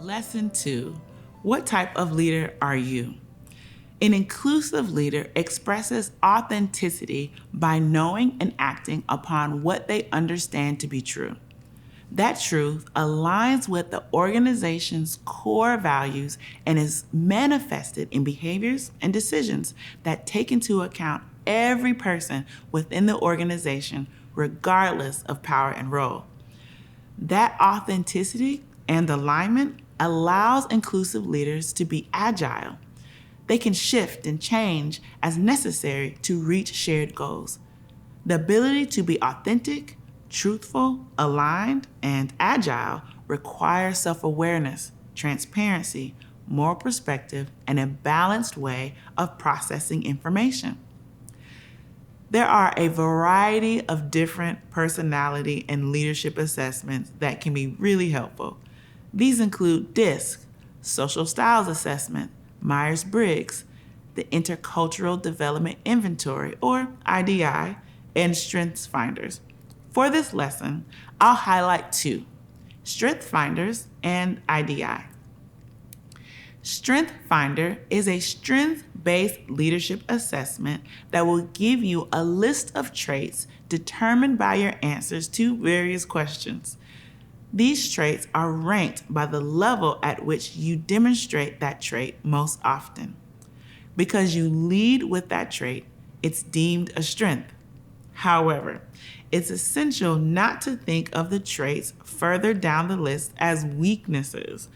Lesson 2. What type of leader are you? An inclusive leader expresses authenticity by knowing and acting upon what they understand to be true. That truth aligns with the organization's core values and is manifested in behaviors and decisions that take into account every person within the organization, regardless of power and role. That authenticity and alignment allows inclusive leaders to be agile. They can shift and change as necessary to reach shared goals. The ability to be authentic, truthful, aligned, and agile requires self-awareness, transparency, moral perspective, and a balanced way of processing information. There are a variety of different personality and leadership assessments that can be really helpful. These include DISC, Social Styles Assessment, Myers-Briggs, the Intercultural Development Inventory, or IDI, and Strengths Finders. For this lesson, I'll highlight 2, Strength Finders and IDI. Strength Finder is a strength-based leadership assessment that will give you a list of traits determined by your answers to various questions. These traits are ranked by the level at which you demonstrate that trait most often. Because you lead with that trait, it's deemed a strength. However, it's essential not to think of the traits further down the list as weaknesses.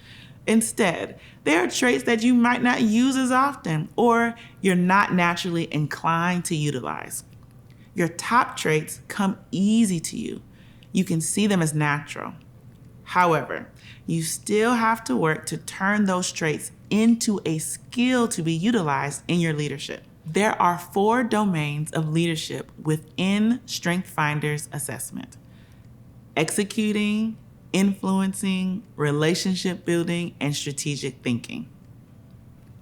Instead, there are traits that you might not use as often or you're not naturally inclined to utilize. Your top traits come easy to you. You can see them as natural. However, you still have to work to turn those traits into a skill to be utilized in your leadership. There are 4 domains of leadership within Strength Finders assessment: executing, influencing, relationship building, and strategic thinking.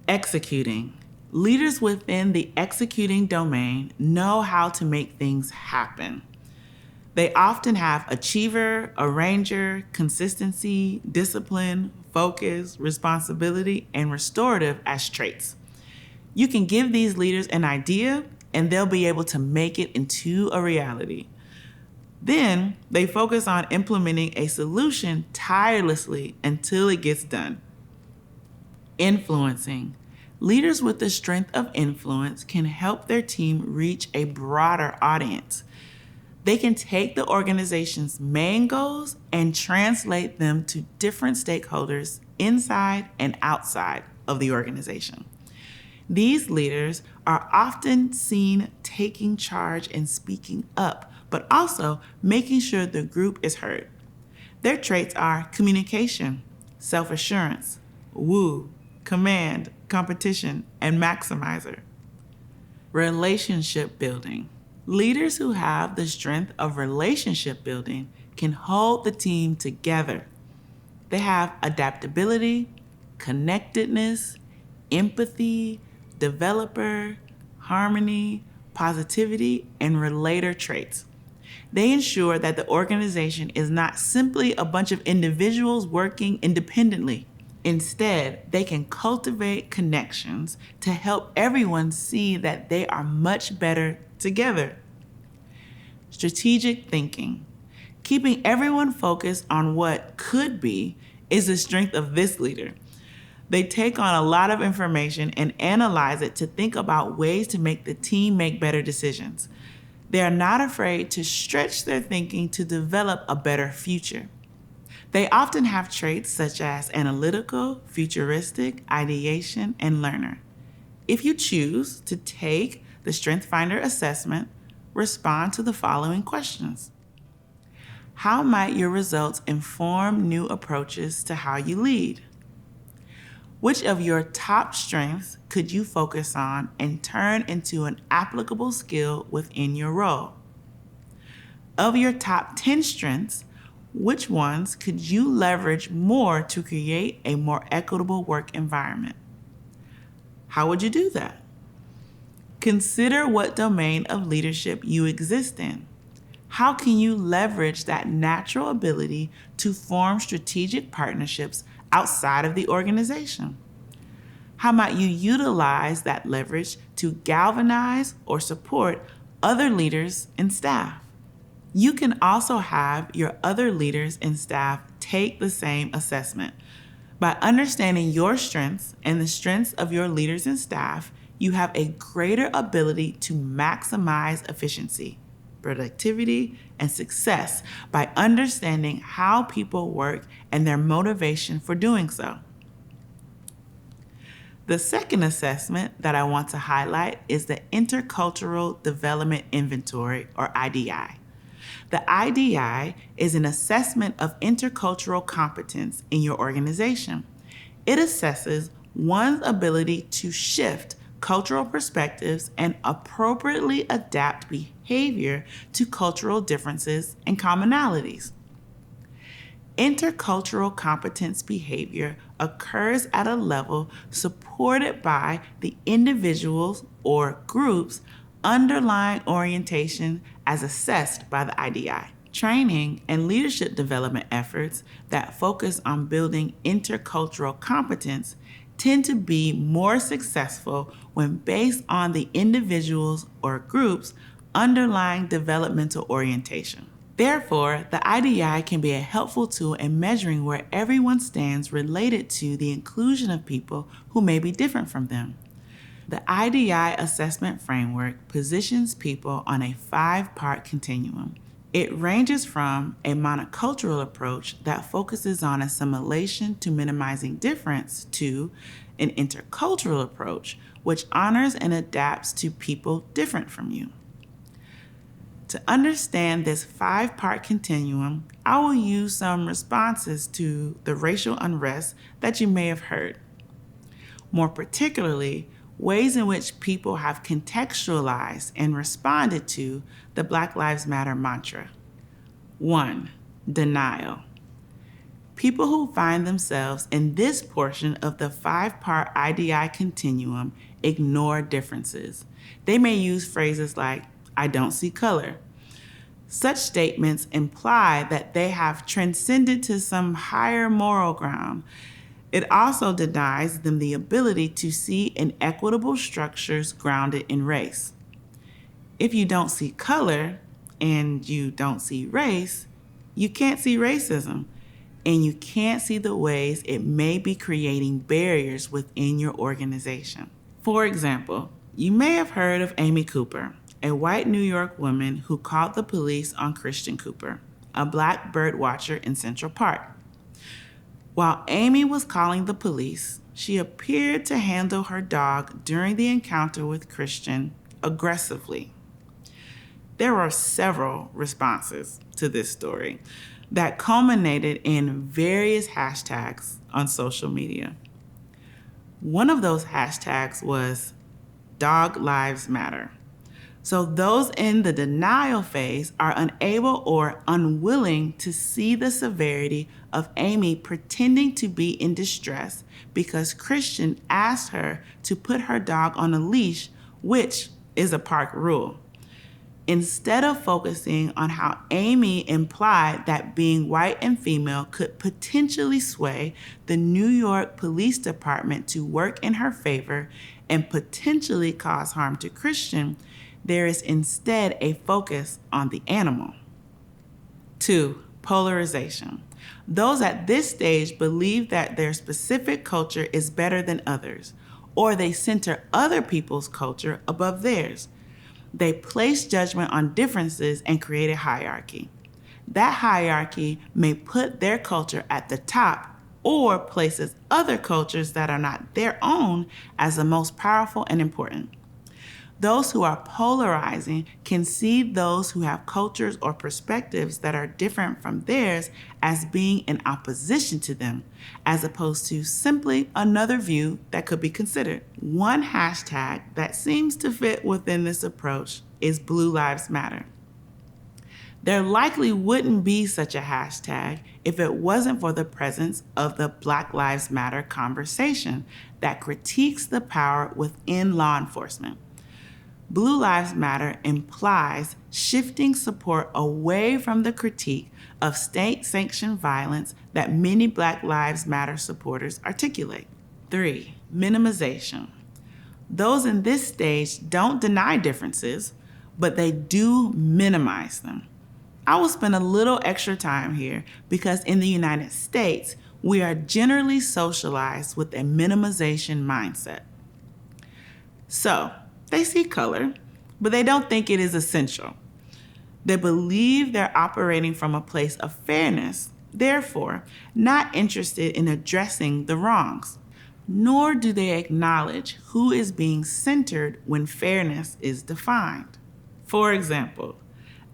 Executing. Leaders within the executing domain know how to make things happen. They often have achiever, arranger, consistency, discipline, focus, responsibility, and restorative as traits. You can give these leaders an idea and they'll be able to make it into a reality. Then they focus on implementing a solution tirelessly until it gets done. Influencing. Leaders with the strength of influence can help their team reach a broader audience. They can take the organization's main goals and translate them to different stakeholders inside and outside of the organization. These leaders are often seen taking charge and speaking up, but also making sure the group is heard. Their traits are communication, self-assurance, woo, command, competition, and maximizer. Relationship building. Leaders who have the strength of relationship building can hold the team together. They have adaptability, connectedness, empathy, developer, harmony, positivity, and relator traits. They ensure that the organization is not simply a bunch of individuals working independently. Instead, they can cultivate connections to help everyone see that they are much better together. Strategic thinking. Keeping everyone focused on what could be is the strength of this leader. They take on a lot of information and analyze it to think about ways to make the team make better decisions. They are not afraid to stretch their thinking to develop a better future. They often have traits such as analytical, futuristic, ideation, and learner. If you choose to take the Strength Finder assessment, respond to the following questions. How might your results inform new approaches to how you lead? Which of your top strengths could you focus on and turn into an applicable skill within your role? Of your top 10 strengths, which ones could you leverage more to create a more equitable work environment? How would you do that? Consider what domain of leadership you exist in. How can you leverage that natural ability to form strategic partnerships outside of the organization? How might you utilize that leverage to galvanize or support other leaders and staff? You can also have your other leaders and staff take the same assessment. By understanding your strengths and the strengths of your leaders and staff, you have a greater ability to maximize efficiency, productivity, and success by understanding how people work and their motivation for doing so. The second assessment that I want to highlight is the Intercultural Development Inventory, or IDI. The IDI is an assessment of intercultural competence in your organization. It assesses one's ability to shift cultural perspectives and appropriately adapt behavior to cultural differences and commonalities. Intercultural competence behavior occurs at a level supported by the individuals or groups' underlying orientation as assessed by the IDI. Training and leadership development efforts that focus on building intercultural competence tend to be more successful when based on the individuals or groups' underlying developmental orientation. Therefore, the IDI can be a helpful tool in measuring where everyone stands related to the inclusion of people who may be different from them. The IDI assessment framework positions people on a 5-part continuum. It ranges from a monocultural approach that focuses on assimilation to minimizing difference to an intercultural approach, which honors and adapts to people different from you. To understand this 5-part continuum, I will use some responses to the racial unrest that you may have heard. More particularly, ways in which people have contextualized and responded to the Black Lives Matter mantra. 1. Denial. People who find themselves in this portion of the 5-part IDI continuum ignore differences. They may use phrases like, "I don't see color." Such statements imply that they have transcended to some higher moral ground. It also denies them the ability to see inequitable structures grounded in race. If you don't see color and you don't see race, you can't see racism, and you can't see the ways it may be creating barriers within your organization. For example, you may have heard of Amy Cooper, a white New York woman who called the police on Christian Cooper, a Black bird watcher in Central Park. While Amy was calling the police, she appeared to handle her dog during the encounter with Christian aggressively. There were several responses to this story that culminated in various hashtags on social media. One of those hashtags was Dog Lives Matter. So those in the denial phase are unable or unwilling to see the severity of Amy pretending to be in distress because Christian asked her to put her dog on a leash, which is a park rule. Instead of focusing on how Amy implied that being white and female could potentially sway the New York Police Department to work in her favor and potentially cause harm to Christian, there is instead a focus on the animal. 2. Polarization. Those at this stage believe that their specific culture is better than others, or they center other people's culture above theirs. They place judgment on differences and create a hierarchy. That hierarchy may put their culture at the top or places other cultures that are not their own as the most powerful and important. Those who are polarizing can see those who have cultures or perspectives that are different from theirs as being in opposition to them, as opposed to simply another view that could be considered. One hashtag that seems to fit within this approach is Blue Lives Matter. There likely wouldn't be such a hashtag if it wasn't for the presence of the Black Lives Matter conversation that critiques the power within law enforcement. Blue Lives Matter implies shifting support away from the critique of state-sanctioned violence that many Black Lives Matter supporters articulate. 3. Minimization. Those in this stage don't deny differences, but they do minimize them. I will spend a little extra time here because in the United States, we are generally socialized with a minimization mindset. So, they see color, but they don't think it is essential. They believe they're operating from a place of fairness, therefore, not interested in addressing the wrongs. Nor do they acknowledge who is being centered when fairness is defined. For example,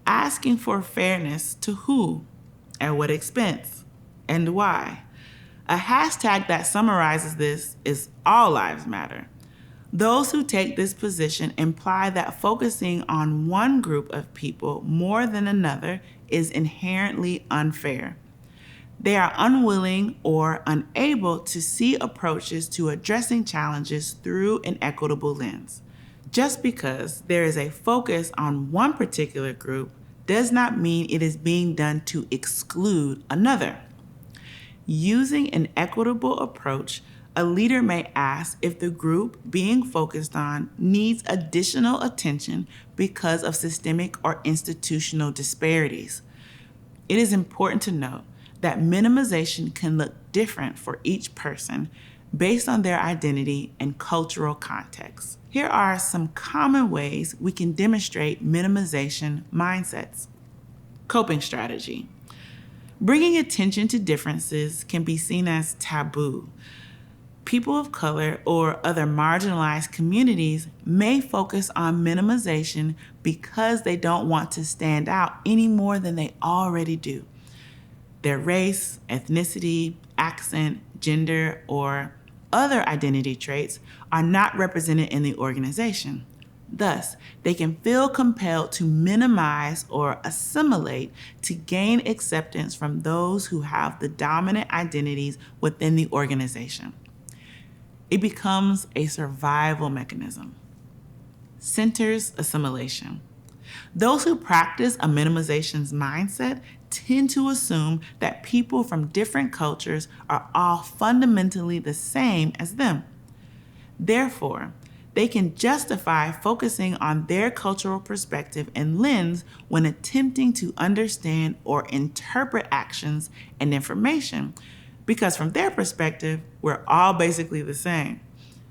asking for fairness to who, at what expense, and why. A hashtag that summarizes this is All Lives Matter. Those who take this position imply that focusing on one group of people more than another is inherently unfair. They are unwilling or unable to see approaches to addressing challenges through an equitable lens. Just because there is a focus on one particular group does not mean it is being done to exclude another. Using an equitable approach, a leader may ask if the group being focused on needs additional attention because of systemic or institutional disparities. It is important to note that minimization can look different for each person based on their identity and cultural context. Here are some common ways we can demonstrate minimization mindsets. Coping strategy. Bringing attention to differences can be seen as taboo. People of color or other marginalized communities may focus on minimization because they don't want to stand out any more than they already do. Their race, ethnicity, accent, gender, or other identity traits are not represented in the organization. Thus, they can feel compelled to minimize or assimilate to gain acceptance from those who have the dominant identities within the organization. It becomes a survival mechanism. Centers assimilation. Those who practice a minimizations mindset tend to assume that people from different cultures are all fundamentally the same as them. Therefore, they can justify focusing on their cultural perspective and lens when attempting to understand or interpret actions and information, because from their perspective, we're all basically the same.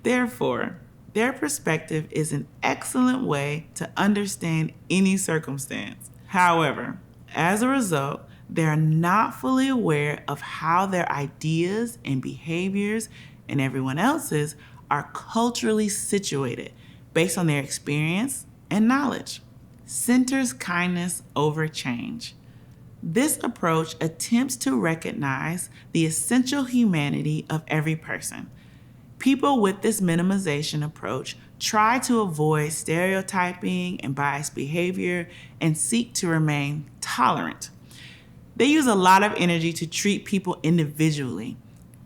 Therefore, their perspective is an excellent way to understand any circumstance. However, as a result, they are not fully aware of how their ideas and behaviors and everyone else's are culturally situated based on their experience and knowledge. Centers kindness over change. This approach attempts to recognize the essential humanity of every person. People with this minimization approach try to avoid stereotyping and biased behavior and seek to remain tolerant. They use a lot of energy to treat people individually.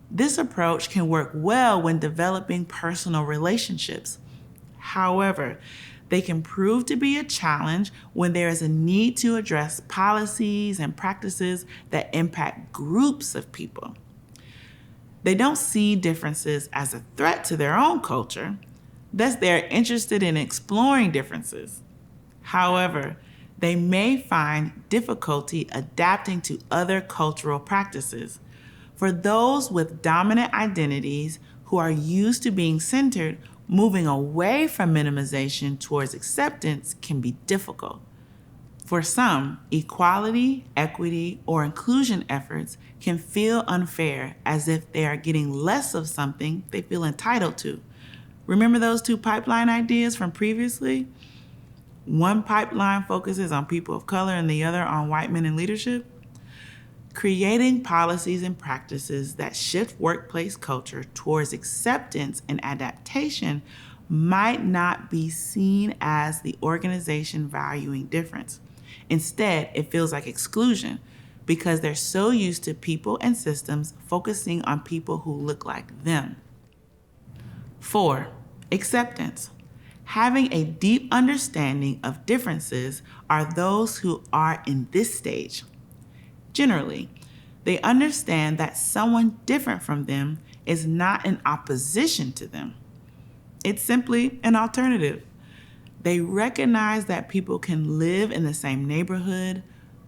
This approach can work well when developing personal relationships. However, they can prove to be a challenge when there is a need to address policies and practices that impact groups of people. They don't see differences as a threat to their own culture, thus they're interested in exploring differences. However, they may find difficulty adapting to other cultural practices. For those with dominant identities who are used to being centered, moving away from minimization towards acceptance can be difficult. For some, equality, equity, or inclusion efforts can feel unfair, as if they are getting less of something they feel entitled to. Remember those two pipeline ideas from previously? One pipeline focuses on people of color and the other on white men in leadership. Creating policies and practices that shift workplace culture towards acceptance and adaptation might not be seen as the organization valuing difference. Instead, it feels like exclusion because they're so used to people and systems focusing on people who look like them. 4. Acceptance. Having a deep understanding of differences are those who are in this stage. Generally, they understand that someone different from them is not in opposition to them. It's simply an alternative. They recognize that people can live in the same neighborhood,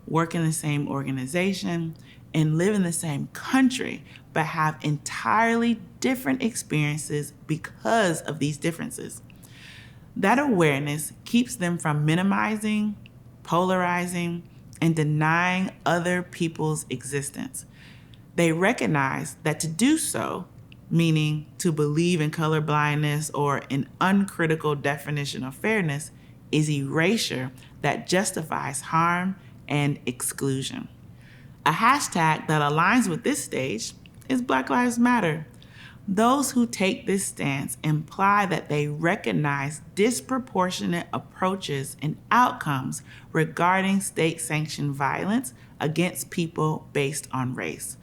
work in the same organization, and live in the same country, but have entirely different experiences because of these differences. That awareness keeps them from minimizing, polarizing, and denying other people's existence. They recognize that to do so, meaning to believe in colorblindness or an uncritical definition of fairness, is erasure that justifies harm and exclusion. A hashtag that aligns with this stage is Black Lives Matter. Those who take this stance imply that they recognize disproportionate approaches and outcomes regarding state-sanctioned violence against people based on race.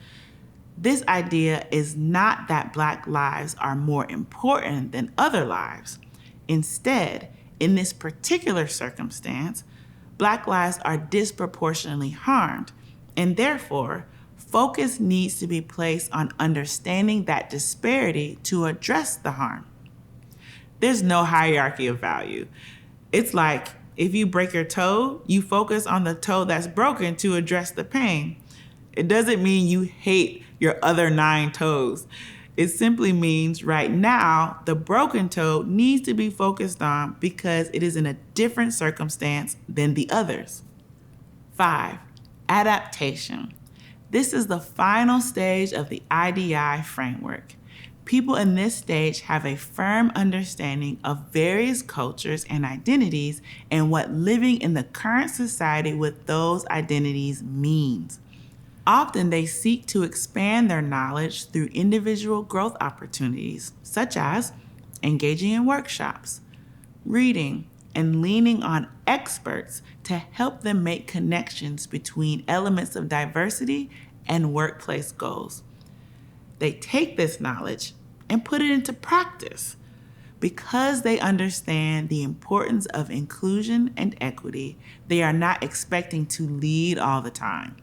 This idea is not that Black lives are more important than other lives. Instead, in this particular circumstance, Black lives are disproportionately harmed, and therefore, focus needs to be placed on understanding that disparity to address the harm. There's no hierarchy of value. It's like if you break your toe, you focus on the toe that's broken to address the pain. It doesn't mean you hate your other 9 toes. It simply means right now, the broken toe needs to be focused on because it is in a different circumstance than the others. 5, adaptation. This is the final stage of the IDI framework. People in this stage have a firm understanding of various cultures and identities and what living in the current society with those identities means. Often they seek to expand their knowledge through individual growth opportunities, such as engaging in workshops, reading, and leaning on experts to help them make connections between elements of diversity and workplace goals. They take this knowledge and put it into practice. Because they understand the importance of inclusion and equity, they are not expecting to lead all the time.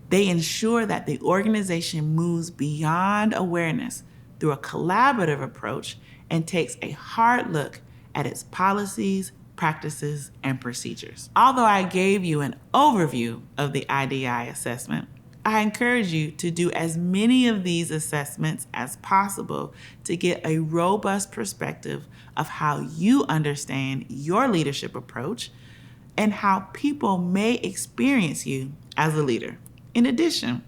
They ensure that the organization moves beyond awareness through a collaborative approach and takes a hard look at its policies, practices, and procedures. Although I gave you an overview of the IDI assessment, I encourage you to do as many of these assessments as possible to get a robust perspective of how you understand your leadership approach and how people may experience you as a leader. In addition,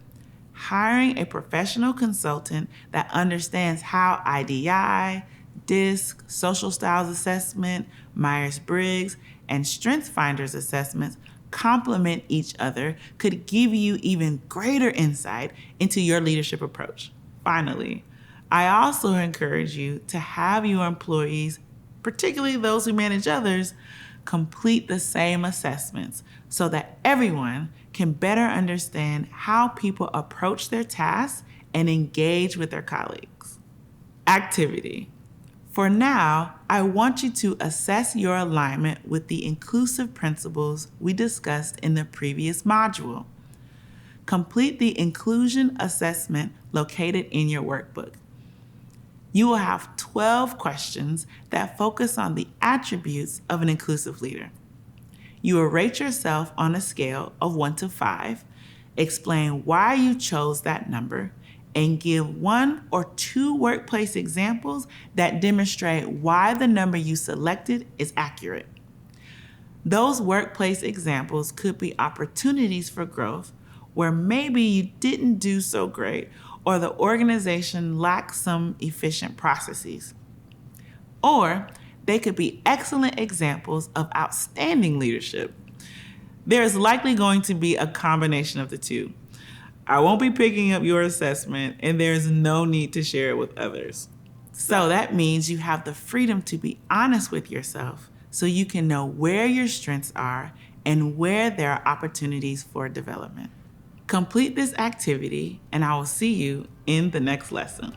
hiring a professional consultant that understands how IDI, DISC, Social Styles Assessment, Myers-Briggs, and StrengthsFinders assessments complement each other could give you even greater insight into your leadership approach. Finally, I also encourage you to have your employees, particularly those who manage others, complete the same assessments so that everyone can better understand how people approach their tasks and engage with their colleagues. Activity. For now, I want you to assess your alignment with the inclusive principles we discussed in the previous module. Complete the inclusion assessment located in your workbook. You will have 12 questions that focus on the attributes of an inclusive leader. You will rate yourself on a scale of 1 to 5, explain why you chose that number, and give 1 or 2 workplace examples that demonstrate why the number you selected is accurate. Those workplace examples could be opportunities for growth where maybe you didn't do so great or the organization lacks some efficient processes. Or they could be excellent examples of outstanding leadership. There is likely going to be a combination of the two. I won't be picking up your assessment, and there's no need to share it with others. So that means you have the freedom to be honest with yourself so you can know where your strengths are and where there are opportunities for development. Complete this activity, and I will see you in the next lesson.